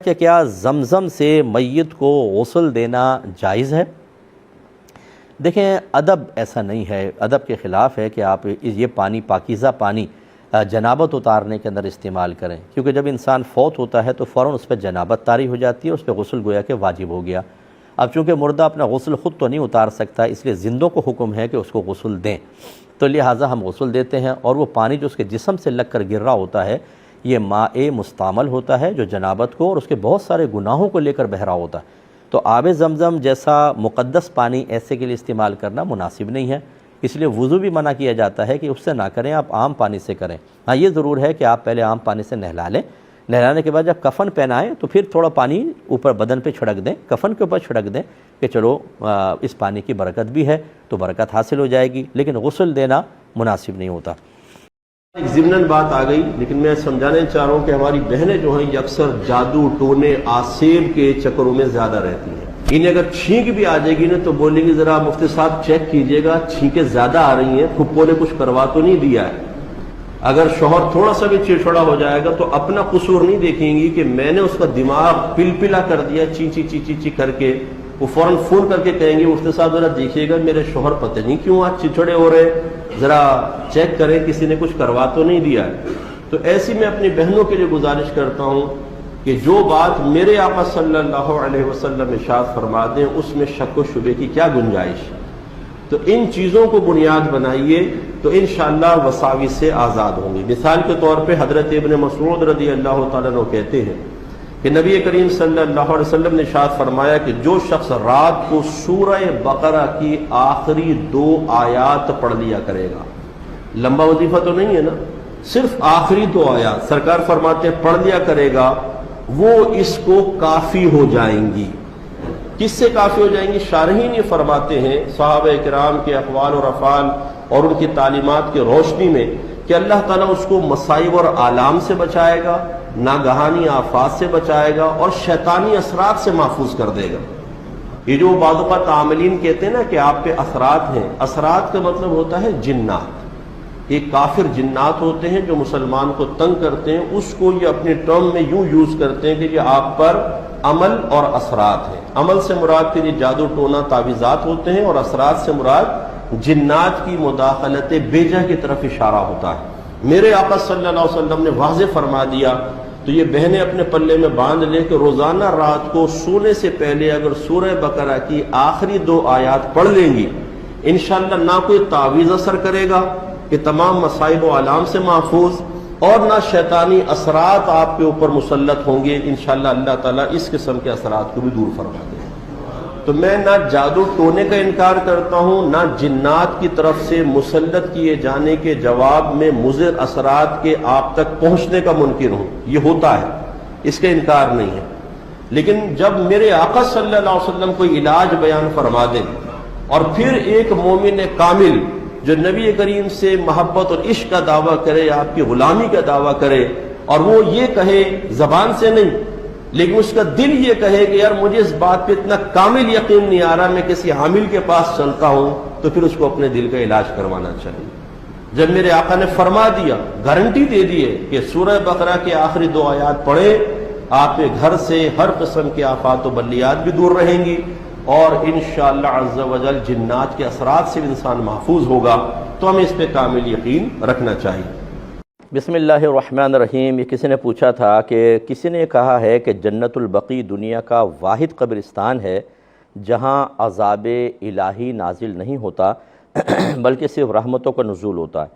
کہ کیا زمزم سے میت کو غسل دینا جائز ہے؟ دیکھیں، ادب ایسا نہیں ہے، ادب کے خلاف ہے کہ آپ یہ پانی، پاکیزہ پانی جنابت اتارنے کے اندر استعمال کریں، کیونکہ جب انسان فوت ہوتا ہے تو فوراً اس پہ جنابت طاری ہو جاتی ہے، اس پہ غسل گویا کہ واجب ہو گیا۔ اب چونکہ مردہ اپنا غسل خود تو نہیں اتار سکتا، اس لیے زندوں کو حکم ہے کہ اس کو غسل دیں، تو لہٰذا ہم غسل دیتے ہیں، اور وہ پانی جو اس کے جسم سے لگ کر گر رہا ہوتا ہے یہ ماء مستعمل ہوتا ہے، جو جنابت کو اور اس کے بہت سارے گناہوں کو لے کر بہہ رہا ہوتا ہے۔ تو آب زمزم جیسا مقدس پانی ایسے کے لیے استعمال کرنا مناسب نہیں ہے، اس لیے وضو بھی منع کیا جاتا ہے کہ اس سے نہ کریں، آپ عام پانی سے کریں۔ ہاں، یہ ضرور ہے کہ آپ پہلے عام پانی سے نہلا لیں، نہلانے کے بعد جب کفن پہنائیں تو پھر تھوڑا پانی اوپر بدن پہ چھڑک دیں، کفن کے اوپر چھڑک دیں کہ چلو اس پانی کی برکت بھی ہے تو برکت حاصل ہو جائے گی، لیکن غسل دینا مناسب نہیں ہوتا۔ ایک ضمناً بات آ گئی، لیکن میں سمجھانا چاہ رہا ہوں کہ ہماری بہنیں جو ہیں یہ اکثر جادو ٹونے آسیب کے چکروں میں زیادہ رہتی ہیں۔ انہیں اگر چھینک بھی آ جائے گی نا تو بولیں گی ذرا مفتی صاحب چیک کیجئے گا، چھینکیں زیادہ آ رہی ہیں، پھپھو نے کچھ کروا تو نہیں دیا ہے۔ اگر شوہر تھوڑا سا بھی چڑچڑا ہو جائے گا تو اپنا قصور نہیں دیکھیں گی کہ میں نے اس کا دماغ پلپلا کر دیا، چی چی چی چی چی کر کے، وہ فوراً فون کر کے کہیں گے مفتی صاحب ذرا دیکھیے گا میرے شوہر پتہ نہیں کیوں آج چڑچڑے ہو رہے، ذرا چیک کریں کسی نے کچھ کروا تو نہیں دیا ہے۔ تو ایسی میں اپنی بہنوں کے لیے گزارش کرتا ہوں کہ جو بات میرے آقا صلی اللہ علیہ وسلم ارشاد فرما دیں اس میں شک و شبے کی کیا گنجائش ہے، تو ان چیزوں کو بنیاد بنائیے تو انشاءاللہ وساوس سے آزاد ہوں گے۔ مثال کے طور پہ حضرت ابن مسعود رضی اللہ تعالیٰ عنہ کہتے ہیں کہ نبی کریم صلی اللہ علیہ وسلم نے ارشاد فرمایا کہ جو شخص رات کو سورہ بقرہ کی آخری 2 آیات پڑھ لیا کرے گا، لمبا وظیفہ تو نہیں ہے نا، صرف آخری 2 آیات سرکار فرماتے ہیں پڑھ لیا کرے گا، وہ اس کو کافی ہو جائیں گی۔ کس سے کافی ہو جائیں گی؟ شارحین یہ فرماتے ہیں صحابہ کرام کے اقوال اور افعال اور ان کی تعلیمات کے روشنی میں کہ اللہ تعالیٰ اس کو مصائب اور آلام سے بچائے گا، ناگہانی آفات سے بچائے گا، اور شیطانی اثرات سے محفوظ کر دے گا۔ یہ جو بعض اوقات عاملین کہتے ہیں نا کہ آپ پہ اثرات ہیں، اثرات کا مطلب ہوتا ہے جنات۔ ایک کافر جنات ہوتے ہیں جو مسلمان کو تنگ کرتے ہیں، اس کو یہ اپنے ٹرم میں یوں یوز کرتے ہیں کہ یہ آپ پر عمل اور اثرات ہیں۔ عمل سے مراد کے لیے جادو ٹونا تعویذات ہوتے ہیں، اور اثرات سے مراد جنات کی مداخلت بیجا کی طرف اشارہ ہوتا ہے۔ میرے آقا صلی اللہ علیہ وسلم نے واضح فرما دیا، تو یہ بہنیں اپنے پلے میں باندھ لیں کہ روزانہ رات کو سونے سے پہلے اگر سورہ بقرہ کی آخری 2 آیات پڑھ لیں گی، انشاءاللہ نہ کوئی تعویذ اثر کرے گا کہ تمام مصائب و آلام سے محفوظ، اور نہ شیطانی اثرات آپ کے اوپر مسلط ہوں گے۔ انشاءاللہ اللہ تعالیٰ اس قسم کے اثرات کو بھی دور فرما دے۔ تو میں نہ جادو ٹونے کا انکار کرتا ہوں، نہ جنات کی طرف سے مسلط کیے جانے کے جواب میں مضر اثرات کے آپ تک پہنچنے کا منکر ہوں، یہ ہوتا ہے، اس کا انکار نہیں ہے۔ لیکن جب میرے آقا صلی اللہ علیہ وسلم کوئی علاج بیان فرما دیں، اور پھر ایک مومن کامل جو نبی کریم سے محبت اور عشق کا دعویٰ کرے، آپ کی غلامی کا دعویٰ کرے، اور وہ یہ کہے زبان سے نہیں لیکن اس کا دل یہ کہے کہ یار مجھے اس بات پہ اتنا کامل یقین نہیں آ رہا، میں کسی عامل کے پاس چلتا ہوں، تو پھر اس کو اپنے دل کا علاج کروانا چاہیے۔ جب میرے آقا نے فرما دیا، گارنٹی دے دی ہے کہ سورہ بقرہ کے آخری 2 آیات پڑھے، آپ کے گھر سے ہر قسم کے آفات و بلیات بھی دور رہیں گی، اور انشاءاللہ عز و جل جنات کے اثرات سے انسان محفوظ ہوگا، تو ہمیں اس پہ کامل یقین رکھنا چاہیے۔ بسم اللہ الرحمن الرحیم۔ یہ کسی نے پوچھا تھا کہ کسی نے کہا ہے کہ جنت البقیع دنیا کا واحد قبرستان ہے جہاں عذاب الہی نازل نہیں ہوتا بلکہ صرف رحمتوں کا نزول ہوتا ہے،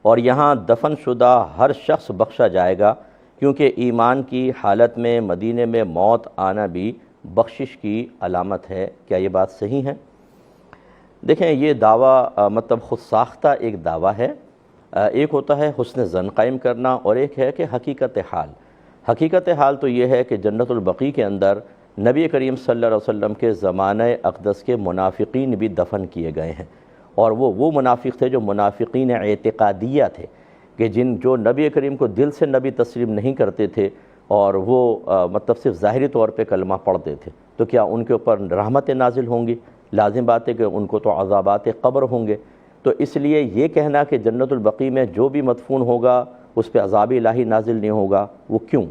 اور یہاں دفن شدہ ہر شخص بخشا جائے گا، کیونکہ ایمان کی حالت میں مدینے میں موت آنا بھی بخشش کی علامت ہے۔ کیا یہ بات صحیح ہے؟ دیکھیں، یہ دعویٰ مطلب خود ساختہ ایک دعویٰ ہے۔ ایک ہوتا ہے حسن ظن قائم کرنا، اور ایک ہے کہ حقیقت حال۔ حقیقت حال تو یہ ہے کہ جنت البقیع کے اندر نبی کریم صلی اللہ علیہ وسلم کے زمانہ اقدس کے منافقین بھی دفن کیے گئے ہیں، اور وہ منافق تھے جو منافقین اعتقادیہ تھے، کہ جو نبی کریم کو دل سے نبی تسلیم نہیں کرتے تھے، اور وہ مطلب صرف ظاہری طور پہ کلمہ پڑھتے تھے، تو کیا ان کے اوپر رحمتیں نازل ہوں گی؟ لازم بات ہے کہ ان کو تو عذابات قبر ہوں گے۔ تو اس لیے یہ کہنا کہ جنت البقیع میں جو بھی مدفون ہوگا اس پہ عذاب الہی نازل نہیں ہوگا، وہ کیوں؟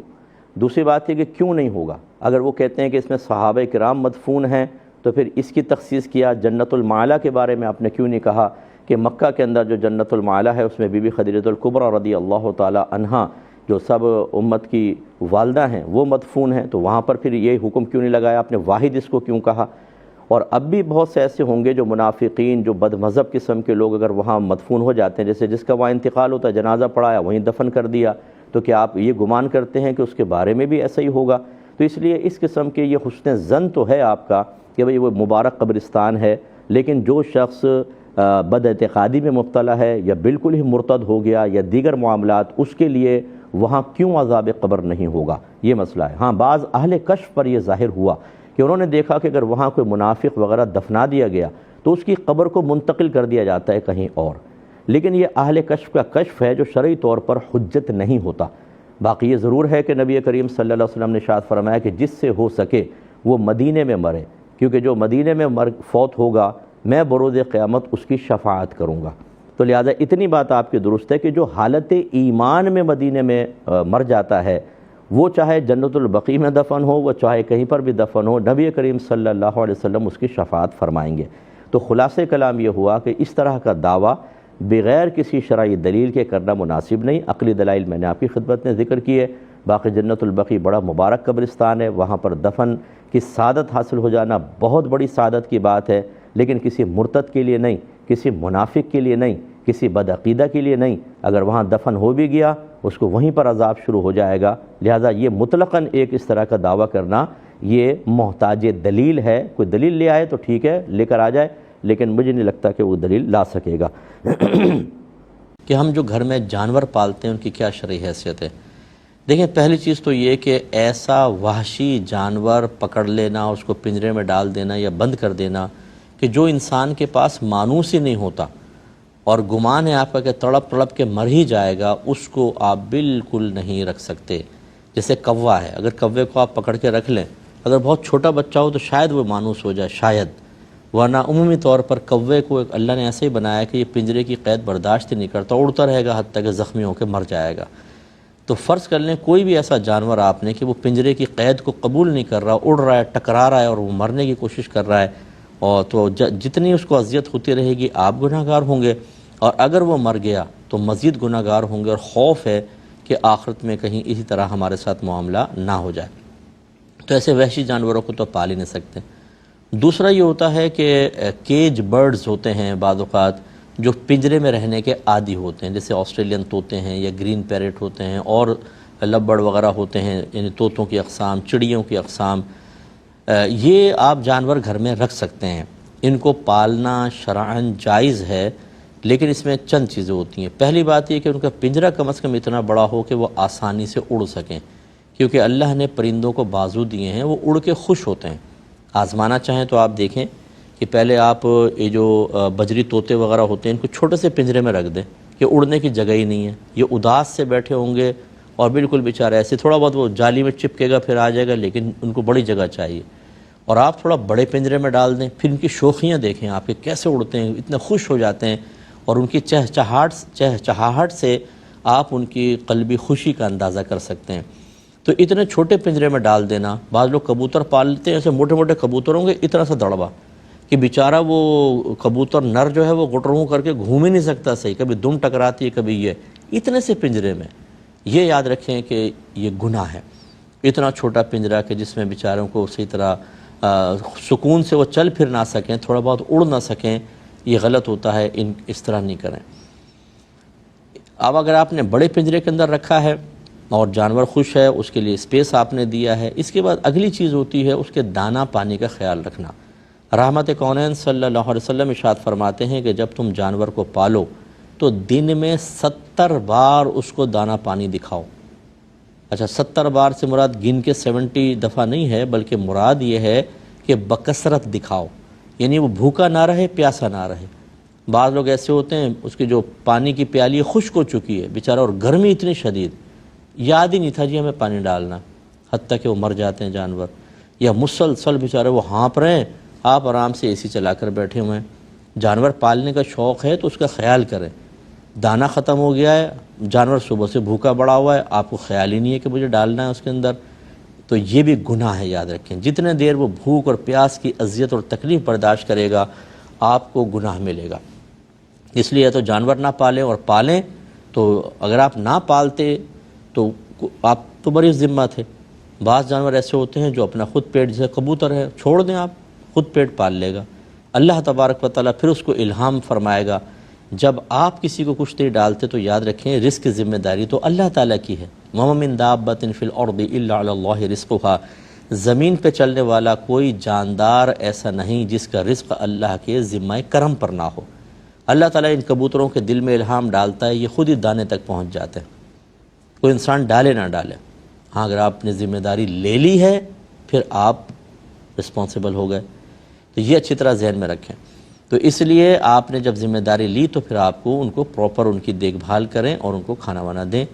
دوسری بات ہے کہ کیوں نہیں ہوگا؟ اگر وہ کہتے ہیں کہ اس میں صحابہ کرام مدفون ہیں تو پھر اس کی تخصیص کیا، جنت المعلا کے بارے میں آپ نے کیوں نہیں کہا کہ مکہ کے اندر جو جنت المعلا ہے اس میں بی بی خدیجہ الکبریٰ رضی اللہ تعالی عنہا جو سب امت کی والدہ ہیں وہ مدفون ہیں، تو وہاں پر پھر یہ حکم کیوں نہیں لگایا آپ نے؟ واحد اس کو کیوں کہا؟ اور اب بھی بہت سے ایسے ہوں گے جو منافقین، جو بد مذہب قسم کے لوگ اگر وہاں مدفون ہو جاتے ہیں، جیسے جس کا وہاں انتقال ہوتا ہے، جنازہ پڑھایا وہیں دفن کر دیا، تو کیا آپ یہ گمان کرتے ہیں کہ اس کے بارے میں بھی ایسا ہی ہوگا؟ تو اس لیے اس قسم کے یہ حسن ظن تو ہے آپ کا کہ بھئی وہ مبارک قبرستان ہے، لیکن جو شخص بد اعتقادی میں مبتلا ہے یا بالکل ہی مرتد ہو گیا یا دیگر معاملات، اس کے لیے وہاں کیوں عذاب قبر نہیں ہوگا، یہ مسئلہ ہے۔ ہاں بعض اہل کشف پر یہ ظاہر ہوا کہ انہوں نے دیکھا کہ اگر وہاں کوئی منافق وغیرہ دفنا دیا گیا تو اس کی قبر کو منتقل کر دیا جاتا ہے کہیں اور، لیکن یہ اہل کشف کا کشف ہے جو شرعی طور پر حجت نہیں ہوتا۔ باقی یہ ضرور ہے کہ نبی کریم صلی اللہ علیہ وسلم نے ارشاد فرمایا کہ جس سے ہو سکے وہ مدینے میں مرے، کیونکہ جو مدینے میں فوت ہوگا میں بروز قیامت اس کی شفاعت کروں گا۔ تو لہٰذا اتنی بات آپ کی درست ہے کہ جو حالت ایمان میں مدینے میں مر جاتا ہے، وہ چاہے جنت البقیع میں دفن ہو، وہ چاہے کہیں پر بھی دفن ہو، نبی کریم صلی اللہ علیہ وسلم اس کی شفاعت فرمائیں گے۔ تو خلاصہ کلام یہ ہوا کہ اس طرح کا دعویٰ بغیر کسی شرعی دلیل کے کرنا مناسب نہیں۔ عقلی دلائل میں نے آپ کی خدمت میں ذکر کی ہے۔ باقی جنت البقیع بڑا مبارک قبرستان ہے، وہاں پر دفن کی سعادت حاصل ہو جانا بہت بڑی سعادت کی بات ہے، لیکن کسی مرتد کے لیے نہیں، کسی منافق کے لیے نہیں، کسی بدعقیدہ کے لیے نہیں۔ اگر وہاں دفن ہو بھی گیا اس کو وہیں پر عذاب شروع ہو جائے گا۔ لہٰذا یہ مطلقاً ایک اس طرح کا دعویٰ کرنا یہ محتاج دلیل ہے۔ کوئی دلیل لے آئے تو ٹھیک ہے، لے کر آ جائے، لیکن مجھے نہیں لگتا کہ وہ دلیل لا سکے گا۔ کہ ہم جو گھر میں جانور پالتے ہیں ان کی کیا شرعی حیثیت ہے؟ دیکھیں، پہلی چیز تو یہ کہ ایسا وحشی جانور پکڑ لینا، اس کو پنجرے میں ڈال دینا یا بند کر دینا کہ جو انسان کے پاس مانوس ہی نہیں ہوتا اور گمان ہے آپ کا کہ تڑپ تڑپ کے مر ہی جائے گا، اس کو آپ بالکل نہیں رکھ سکتے۔ جیسے کوا ہے، اگر کوے کو آپ پکڑ کے رکھ لیں، اگر بہت چھوٹا بچہ ہو تو شاید وہ مانوس ہو جائے، شاید، ورنہ عمومی طور پر کوے کو اللہ نے ایسے ہی بنایا کہ یہ پنجرے کی قید برداشت ہی نہیں کرتا، اڑتا رہے گا حتیٰ کہ زخمی ہو کے مر جائے گا۔ تو فرض کر لیں کوئی بھی ایسا جانور آپ نے کہ وہ پنجرے کی قید کو قبول نہیں کر رہا، اڑ رہا ہے، ٹکرا رہا ہے اور وہ مرنے کی کوشش کر رہا ہے، اور تو جتنی اس کو اذیت ہوتی رہے گی آپ گناہ گار ہوں گے، اور اگر وہ مر گیا تو مزید گناہ گار ہوں گے، اور خوف ہے کہ آخرت میں کہیں اسی طرح ہمارے ساتھ معاملہ نہ ہو جائے۔ تو ایسے وحشی جانوروں کو تو پال ہی نہیں سکتے۔ دوسرا یہ ہوتا ہے کہ کیج برڈز ہوتے ہیں بعض اوقات جو پنجرے میں رہنے کے عادی ہوتے ہیں، جیسے آسٹریلین طوطے ہیں یا گرین پیرٹ ہوتے ہیں اور لبڑ وغیرہ ہوتے ہیں، یعنی طوطوں کی اقسام، چڑیوں کی اقسام، یہ آپ جانور گھر میں رکھ سکتے ہیں۔ ان کو پالنا شرعاً جائز ہے، لیکن اس میں چند چیزیں ہوتی ہیں۔ پہلی بات یہ کہ ان کا پنجرہ کم از کم اتنا بڑا ہو کہ وہ آسانی سے اڑ سکیں، کیونکہ اللہ نے پرندوں کو بازو دیے ہیں، وہ اڑ کے خوش ہوتے ہیں۔ آزمانا چاہیں تو آپ دیکھیں کہ پہلے آپ یہ جو بجری طوطے وغیرہ ہوتے ہیں ان کو چھوٹے سے پنجرے میں رکھ دیں کہ اڑنے کی جگہ ہی نہیں ہے، یہ اداس سے بیٹھے ہوں گے اور بالکل بیچارے ایسے تھوڑا بہت وہ جالی میں چپکے گا پھر آ جائے گا، لیکن ان کو بڑی جگہ چاہیے۔ اور آپ تھوڑا بڑے پنجرے میں ڈال دیں، پھر ان کی شوخیاں دیکھیں آپ کے کیسے اڑتے ہیں، اتنے خوش ہو جاتے ہیں، اور ان کی چہچہاہٹ سے آپ ان کی قلبی خوشی کا اندازہ کر سکتے ہیں۔ تو اتنے چھوٹے پنجرے میں ڈال دینا، بعض لوگ کبوتر پالتے ہیں، ایسے موٹے موٹے کبوتر ہوں گے اتنا سا دڑبا کہ بیچارہ وہ کبوتر نر جو ہے وہ گٹروں کر کے گھوم ہی نہیں سکتا صحیح، کبھی دم ٹکراتی ہے کبھی یہ، اتنے سے پنجرے میں۔ یہ یاد رکھیں کہ یہ گناہ ہے، اتنا چھوٹا پنجرہ کہ جس میں بیچاروں کو اسی طرح سکون سے وہ چل پھر نہ سکیں، تھوڑا بہت اڑ نہ سکیں، یہ غلط ہوتا ہے، اس طرح نہیں کریں۔ اب اگر آپ نے بڑے پنجرے کے اندر رکھا ہے اور جانور خوش ہے، اس کے لیے اسپیس آپ نے دیا ہے، اس کے بعد اگلی چیز ہوتی ہے اس کے دانہ پانی کا خیال رکھنا۔ رحمت کونین صلی اللہ علیہ وسلم ارشاد فرماتے ہیں کہ جب تم جانور کو پالو تو دن میں 70 بار اس کو دانہ پانی دکھاؤ۔ اچھا، 70 بار سے مراد گن کے 70 دفعہ نہیں ہے، بلکہ مراد یہ ہے کہ بکثرت دکھاؤ، یعنی وہ بھوکا نہ رہے، پیاسا نہ رہے۔ بعض لوگ ایسے ہوتے ہیں اس کی جو پانی کی پیالی خشک ہو چکی ہے بیچارہ، اور گرمی اتنی شدید، یاد ہی نہیں تھا جی ہمیں پانی ڈالنا، حتیٰ کہ وہ مر جاتے ہیں جانور، یا مسلسل بیچارے وہ ہانپ رہے ہیں، آپ آرام سے اے سی چلا کر بیٹھے ہوئے ہیں۔ جانور پالنے کا شوق ہے تو اس کا خیال کریں، دانہ ختم ہو گیا ہے، جانور صبح سے بھوکا بڑا ہوا ہے، آپ کو خیال ہی نہیں ہے کہ مجھے ڈالنا ہے اس کے اندر، تو یہ بھی گناہ ہے، یاد رکھیں۔ جتنے دیر وہ بھوک اور پیاس کی اذیت اور تکلیف برداشت کرے گا آپ کو گناہ ملے گا۔ اس لیے تو جانور نہ پالیں، اور پالیں تو اگر آپ نہ پالتے تو آپ تو بڑی ذمہ تھے۔ بعض جانور ایسے ہوتے ہیں جو اپنا خود پیٹ، جیسے کبوتر ہے، چھوڑ دیں آپ، خود پیٹ پال لے گا۔ اللہ تبارک و تعالیٰ پھر اس کو الہام فرمائے گا۔ جب آپ کسی کو کچھ نہیں ڈالتے تو یاد رکھیں رزق کی ذمہ داری تو اللہ تعالیٰ کی ہے۔ وَمَا مِن دَابَّةٍ فِي الْأَرْضِ إِلَّا عَلَى اللَّهِ رِزْقُهَا، زمین پہ چلنے والا کوئی جاندار ایسا نہیں جس کا رزق اللہ کے ذمہ کرم پر نہ ہو۔ اللہ تعالیٰ ان کبوتروں کے دل میں الہام ڈالتا ہے، یہ خود ہی دانے تک پہنچ جاتے ہیں، کوئی انسان ڈالے نہ ڈالے۔ ہاں اگر آپ نے ذمہ داری لے لی ہے پھر آپ رسپانسیبل ہو گئے، تو یہ اچھی طرح ذہن میں رکھیں۔ تو اس لیے آپ نے جب ذمہ داری لی تو پھر آپ کو ان کو پراپر ان کی دیکھ بھال کریں اور ان کو کھانا وانا دیں۔